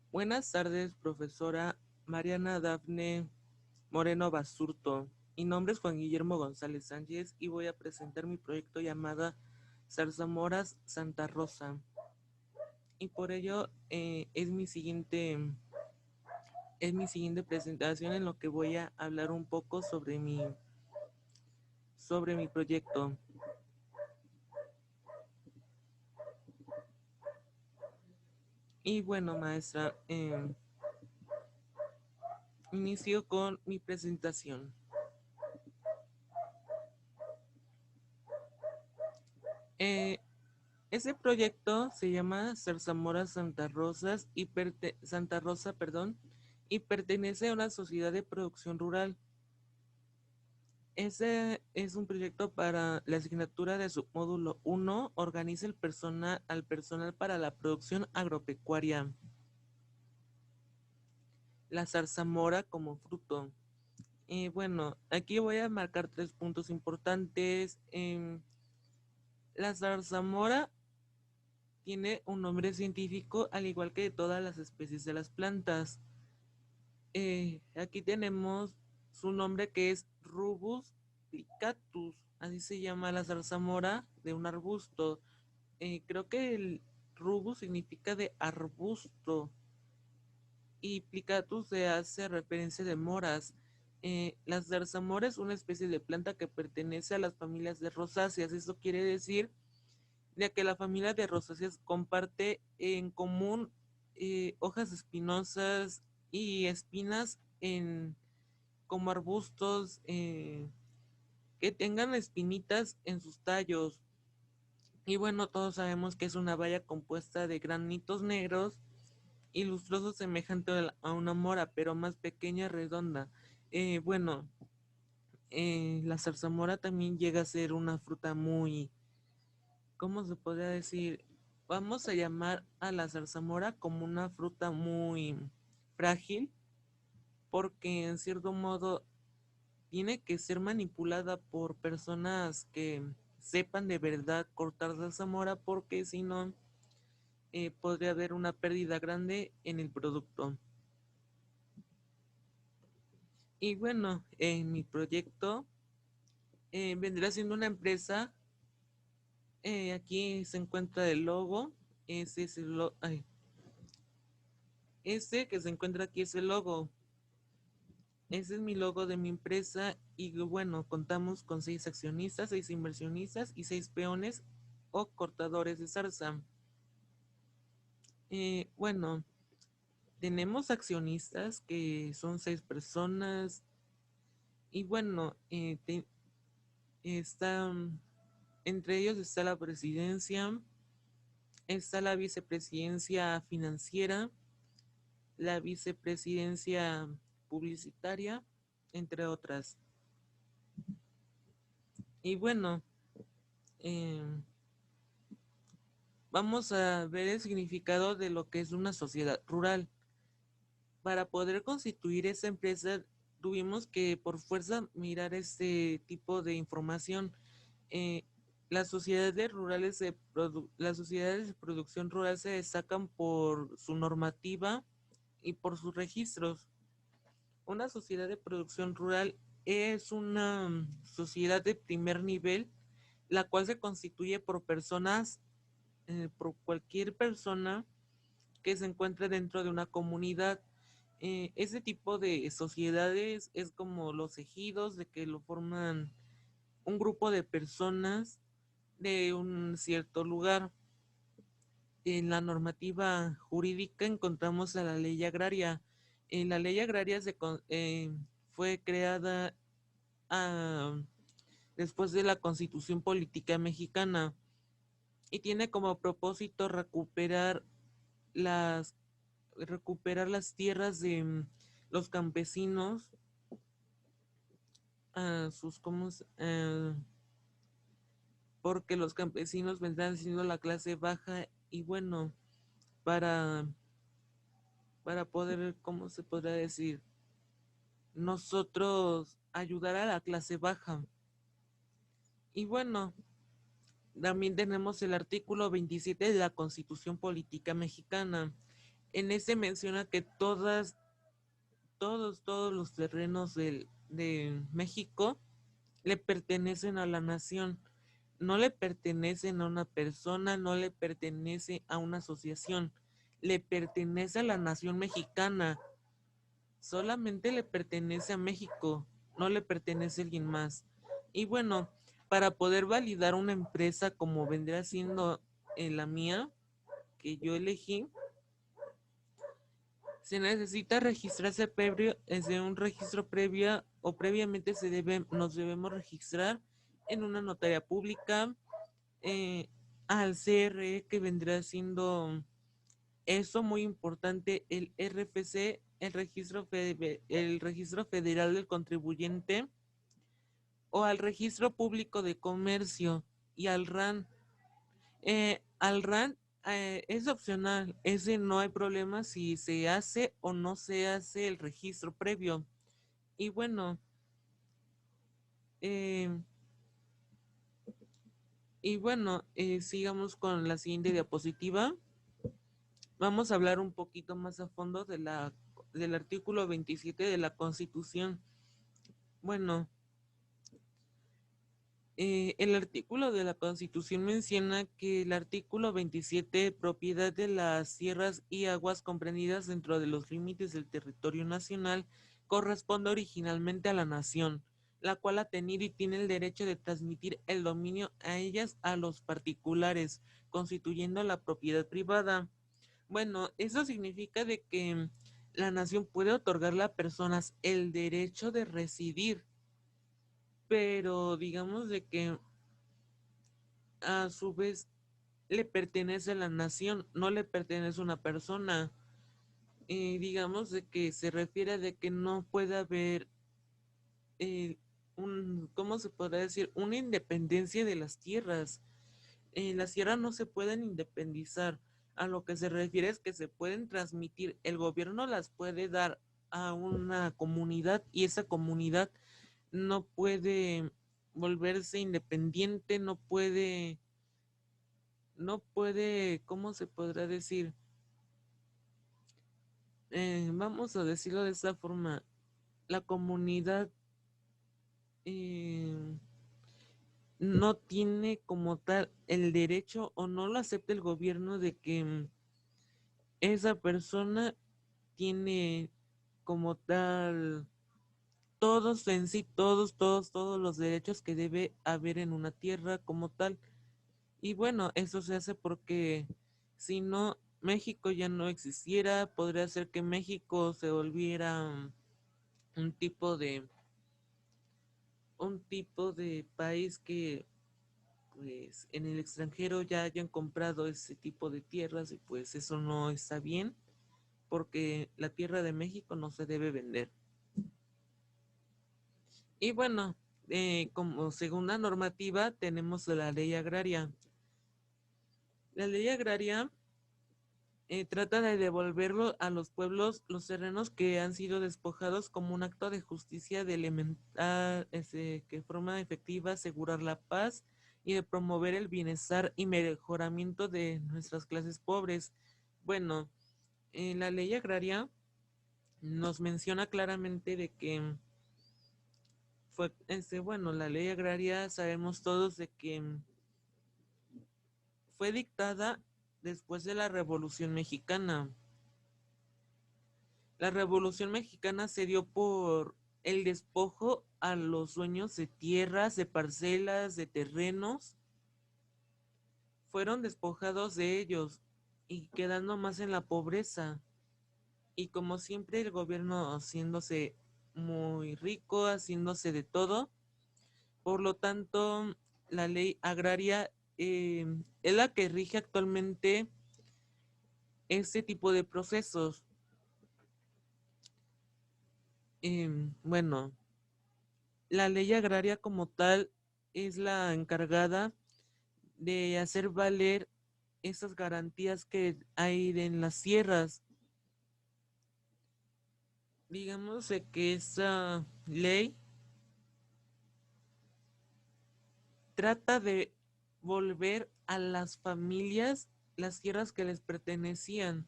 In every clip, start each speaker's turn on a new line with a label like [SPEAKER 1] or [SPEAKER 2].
[SPEAKER 1] Buenas tardes, profesora Mariana Dafne Moreno Basurto. Mi nombre es Juan Guillermo González Sánchez y voy a presentar mi proyecto llamada Zarzamoras Santa Rosa. Y por ello es mi siguiente presentación en lo que voy a hablar un poco sobre mi proyecto. Y bueno, maestra, inicio con mi presentación. Eh, Ese proyecto se llama Zarzamora Santa Rosa, perdón, y pertenece a una sociedad de producción rural. Ese es un proyecto para la asignatura de submódulo 1, organiza al personal para la producción agropecuaria, la zarzamora como fruto. Bueno, aquí voy a marcar 3 puntos importantes. La zarzamora tiene un nombre científico al igual que todas las especies de las plantas. Aquí tenemos su nombre que es Rubus plicatus, así se llama la zarzamora de un arbusto. Creo que el rubus significa de arbusto y plicatus se hace referencia de moras. La zarzamora es una especie de planta que pertenece a las familias de rosáceas. Eso quiere decir de que la familia de rosáceas comparte en común hojas espinosas y espinas como arbustos que tengan espinitas en sus tallos. Y bueno, todos sabemos que es una valla compuesta de granitos negros y lustrosos semejante a una mora, pero más pequeña, redonda. Bueno, la zarzamora también llega a ser una fruta muy, ¿cómo se podría decir? Vamos a llamar a la zarzamora como una fruta muy frágil, porque en cierto modo tiene que ser manipulada por personas que sepan de verdad cortar zarzamora, porque si no, podría haber una pérdida grande en el producto. Y bueno, en mi proyecto vendrá siendo una empresa. Aquí se encuentra el logo. Ese es ese que se encuentra aquí es el logo. Ese es mi logo de mi empresa. Y bueno, contamos con 6 accionistas, 6 inversionistas y 6 peones o cortadores de zarza. Bueno, tenemos accionistas que son 6 personas. Y bueno, están, entre ellos está la presidencia, está la vicepresidencia financiera, la vicepresidencia publicitaria, entre otras. Y bueno, eh, vamos a ver el significado de lo que es una sociedad rural. Para poder constituir esa empresa, tuvimos que por fuerza mirar este tipo de información. Eh, las sociedades de producción rural se destacan por su normativa y por sus registros. Una sociedad de producción rural es una sociedad de primer nivel, la cual se constituye por cualquier persona que se encuentre dentro de una comunidad. Ese tipo de sociedades es como los ejidos, de que lo forman un grupo de personas de un cierto lugar. En la normativa jurídica encontramos a la ley agraria. La ley agraria fue creada ah, después de la Constitución Política Mexicana y tiene como propósito las, recuperar las tierras de los campesinos, porque los campesinos vendrán siendo la clase baja y bueno, para, para poder, ¿cómo se podrá decir? Nosotros ayudar a la clase baja. Y bueno, también tenemos el artículo 27 de la Constitución Política Mexicana. En ese menciona que todos los terrenos de México le pertenecen a la nación, no le pertenecen a una persona, no le pertenece a una asociación, le pertenece a la nación mexicana, solamente le pertenece a México, no le pertenece a alguien más. Y bueno, para poder validar una empresa como vendría siendo la mía, que yo elegí, se necesita registrarse previo, desde un registro previo o previamente nos debemos registrar en una notaría pública, al CRE, que vendrá siendo eso muy importante, el RFC, el registro federal del contribuyente, o al registro público de comercio, y al RAN. Al RAN es opcional, ese no hay problema si se hace o no se hace el registro previo. Y bueno, eh, sigamos con la siguiente diapositiva. Vamos a hablar un poquito más a fondo del artículo 27 de la Constitución. Bueno, el artículo de la Constitución menciona que el artículo 27, propiedad de las tierras y aguas comprendidas dentro de los límites del territorio nacional, corresponde originalmente a la nación, la cual ha tenido y tiene el derecho de transmitir el dominio a ellas a los particulares, constituyendo la propiedad privada. Bueno, eso significa de que la nación puede otorgarle a personas el derecho de residir, pero digamos de que a su vez le pertenece a la nación, no le pertenece a una persona. Digamos de que se refiere de que no puede haber ¿cómo se podrá decir? Una independencia de las tierras. Las tierras no se pueden independizar. A lo que se refiere es que se pueden transmitir. El gobierno las puede dar a una comunidad y esa comunidad no puede volverse independiente, no puede, ¿cómo se podrá decir? Vamos a decirlo de esta forma, la comunidad eh, no tiene como tal el derecho o no lo acepta el gobierno de que esa persona tiene como tal todos en sí, todos los derechos que debe haber en una tierra como tal. Y bueno, eso se hace porque si no, México ya no existiera, podría ser que México se volviera un tipo de, un tipo de país que pues en el extranjero ya hayan comprado ese tipo de tierras y pues eso no está bien porque la tierra de México no se debe vender. Y bueno, como segunda normativa tenemos la ley agraria. La ley agraria trata de devolverlo a los pueblos los terrenos que han sido despojados como un acto de justicia de elemental, que forma efectiva asegurar la paz y de promover el bienestar y mejoramiento de nuestras clases pobres. Bueno, la ley agraria nos menciona claramente de que bueno, la ley agraria sabemos todos de que fue dictada después de la Revolución Mexicana. La Revolución Mexicana se dio por el despojo a los dueños de tierras, de parcelas, de terrenos. Fueron despojados de ellos y quedando más en la pobreza. Y como siempre el gobierno haciéndose muy rico, haciéndose de todo. Por lo tanto, la ley agraria es la que rige actualmente este tipo de procesos. Bueno, la ley agraria como tal es la encargada de hacer valer esas garantías que hay en las tierras. Digamos de que esa ley trata de volver a las familias las tierras que les pertenecían.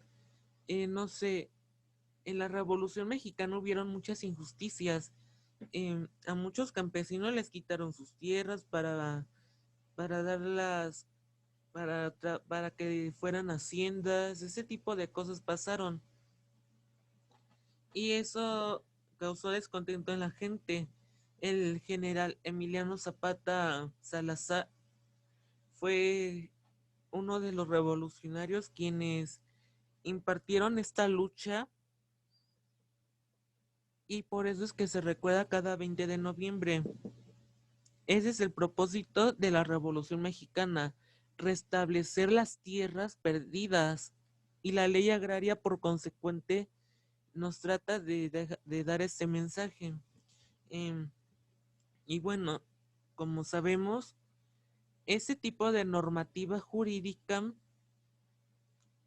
[SPEAKER 1] no sé, en la Revolución Mexicana hubieron muchas injusticias. A muchos campesinos les quitaron sus tierras para darlas, para que fueran haciendas, ese tipo de cosas pasaron. Y eso causó descontento en la gente. El general Emiliano Zapata Salazar fue uno de los revolucionarios quienes impartieron esta lucha y por eso es que se recuerda cada 20 de noviembre. Ese es el propósito de la Revolución Mexicana, restablecer las tierras perdidas y la ley agraria por consecuente nos trata de dar ese mensaje. Em, y bueno, como sabemos, ese tipo de normativa jurídica,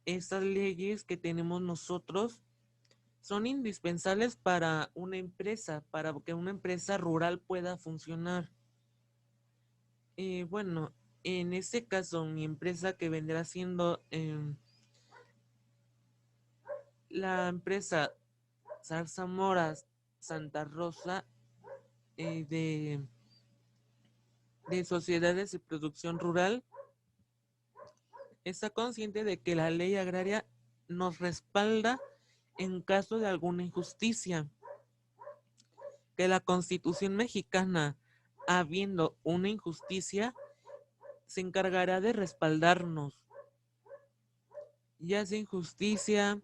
[SPEAKER 1] esas leyes que tenemos nosotros, son indispensables para una empresa, para que una empresa rural pueda funcionar. Bueno, en este caso, mi empresa que vendrá siendo la empresa Zarzamoras Santa Rosa eh, de, de Sociedades de Producción Rural, está consciente de que la ley agraria nos respalda en caso de alguna injusticia, que la Constitución mexicana, habiendo una injusticia, se encargará de respaldarnos, ya sea injusticia,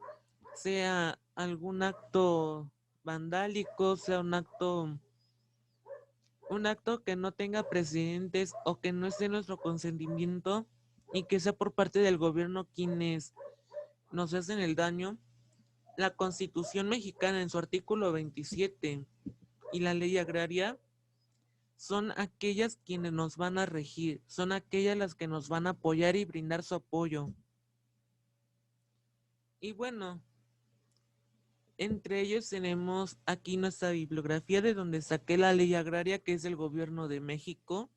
[SPEAKER 1] sea algún acto vandálico, sea un acto que no tenga precedentes o que no esté en nuestro consentimiento y que sea por parte del gobierno quienes nos hacen el daño. La Constitución mexicana en su artículo 27 y la ley agraria son aquellas quienes nos van a regir, son aquellas las que nos van a apoyar y brindar su apoyo. Y bueno, entre ellos tenemos aquí nuestra bibliografía de donde saqué la ley agraria, que es del gobierno de México,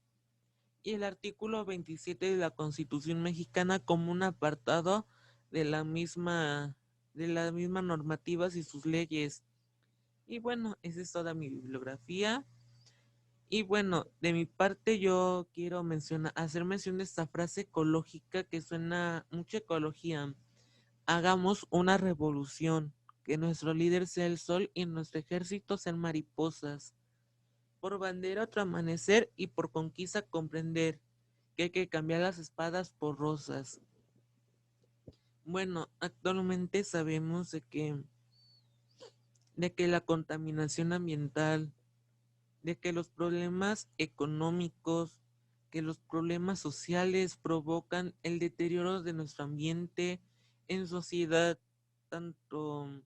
[SPEAKER 1] y el artículo 27 de la Constitución mexicana como un apartado de de las mismas normativas y sus leyes. Y bueno, esa es toda mi bibliografía. Y bueno, de mi parte yo quiero hacer mención de esta frase ecológica que suena mucha ecología. Hagamos una revolución, que nuestro líder sea el sol y nuestro ejército sean mariposas. Por bandera otro amanecer y por conquista comprender que hay que cambiar las espadas por rosas. Bueno, actualmente sabemos de que la contaminación ambiental, de que los problemas económicos, que los problemas sociales provocan el deterioro de nuestro ambiente en sociedad, tanto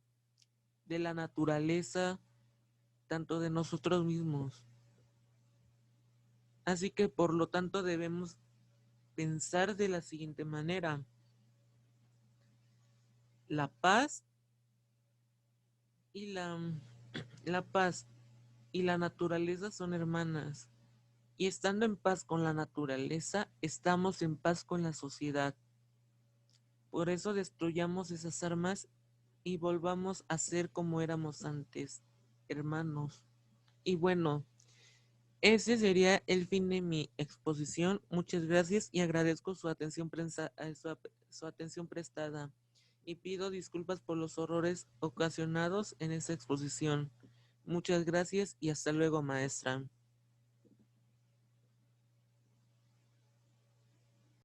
[SPEAKER 1] de la naturaleza, tanto de nosotros mismos. Así que por lo tanto debemos pensar de la siguiente manera. La paz y la paz y la naturaleza son hermanas. Y estando en paz con la naturaleza, estamos en paz con la sociedad. Por eso destruyamos esas armas y volvamos a ser como éramos antes, hermanos. Y bueno, ese sería el fin de mi exposición. Muchas gracias y agradezco su atención prestada. Y pido disculpas por los horrores ocasionados en esta exposición. Muchas gracias y hasta luego, maestra.